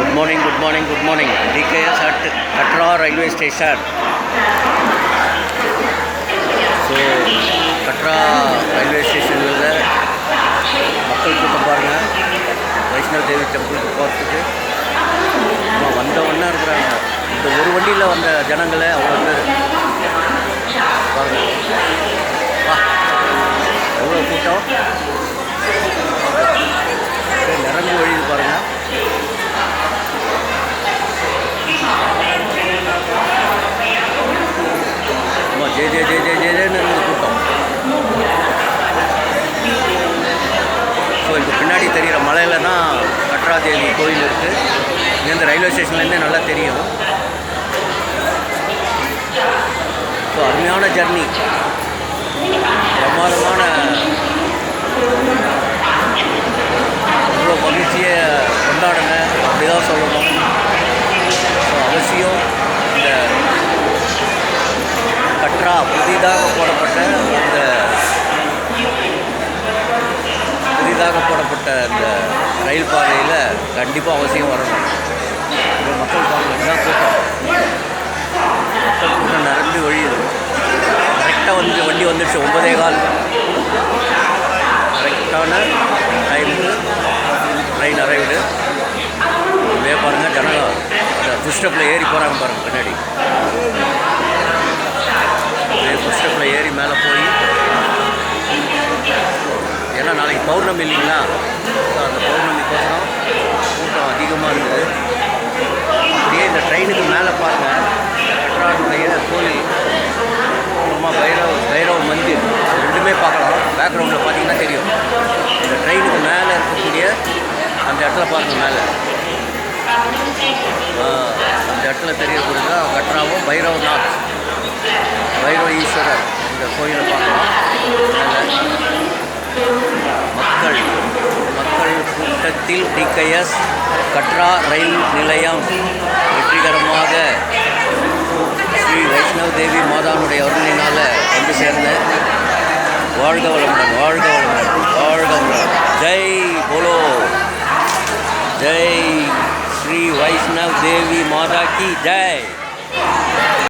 Good morning, good morning, good morning. DKS at Katra railway station. So, Katra railway station மக்கள் கூட்டம் பாருங்கள். வைஷ்ணவ தேவி டெம்பிளுக்கு போகிறதுக்கு வந்த ஒன்றா இருக்கிறாங்க. இந்த ஒரு வண்டியில் வந்த ஜனங்களை அவ்வளோ பேர் பாருங்கள். வா, எவ்வளோ கூட்டம் நிரம்பி வழியுது பாருங்கள். ஜெய ஜெய ஜெய ஜெய ஜெயன்னு இருந்தது கூட்டம். ஸோ இப்போ பின்னாடி தெரிகிற மலையில் தான் கட்ரா தேவி கோயில் இருக்குது. இங்கேருந்து ரயில்வே ஸ்டேஷன்லேருந்தே நல்லா தெரியும். ஸோ அருமையான ஜர்னி, பிரமாதமான இவ்வளோ மகிழ்ச்சியை கொண்டாடுங்க அப்படிதான் சொல்லணும். ஸோ அவசியம் இந்த கட்ரா புதிதாக போடப்பட்ட இந்த ரயில் பாதையில் கண்டிப்பாக அவசியம் வரணும். இப்போ மக்கள் பாருங்கள், தான் கூட்டம், மக்கள் கூட்டம் நிரம்பி வழியுது. கரெக்டாக வண்டி வந்துடுச்சு 9:15. கரெக்டான டைமுக்கு ட்ரெயின் அரைவிடு. இதே பாருங்கள், ஜனங்க அந்த புஷ்டப்பில் ஏறி போகிறாங்க பாருங்கள் பின்னாடி. புஷ்டப்பில் ஏறி மேலே போய், ஏன்னா நாளைக்கு பௌர்ணமி இல்லைங்களா, ஸோ அந்த பௌர்ணமிக்கோசரம் கூட்டம் அதிகமாக இருக்குது. அப்படியே இந்த ட்ரெயினுக்கு மேலே பாருங்கள், கட்ராவுடைய கோயில், அப்புறமா பைரவ மந்திர், ரெண்டுமே பார்க்கலாம். பேக்ரவுண்டில் பார்த்தீங்கன்னா தெரியும். இந்த ட்ரெயினுக்கு மேலே இருக்கக்கூடிய அந்த இடத்துல பாருங்கள், மேலே அந்த இடத்துல தெரியக்கூடியது தான் கட்ராவும் பைரவநாத், பைரவ ஈஸ்வரர். இந்த கோயிலை பார்க்கலாம். மக்கள் கூட்டத்தில் டிகேஎஸ் கட்ரா ரயில் நிலையம் வெற்றிகரமாக ஸ்ரீ வைஷ்ணவ தேவி மாதாவுடைய அருளினால் வந்து சேர்ந்தேன். வாழ்க வளமுடன், வாழ்க வளமுடன், வாழ்க வளமுடன். ஜெய் போலோ, ஜெய் ஸ்ரீ வைஷ்ணவ தேவி மாதா கி ஜெய்.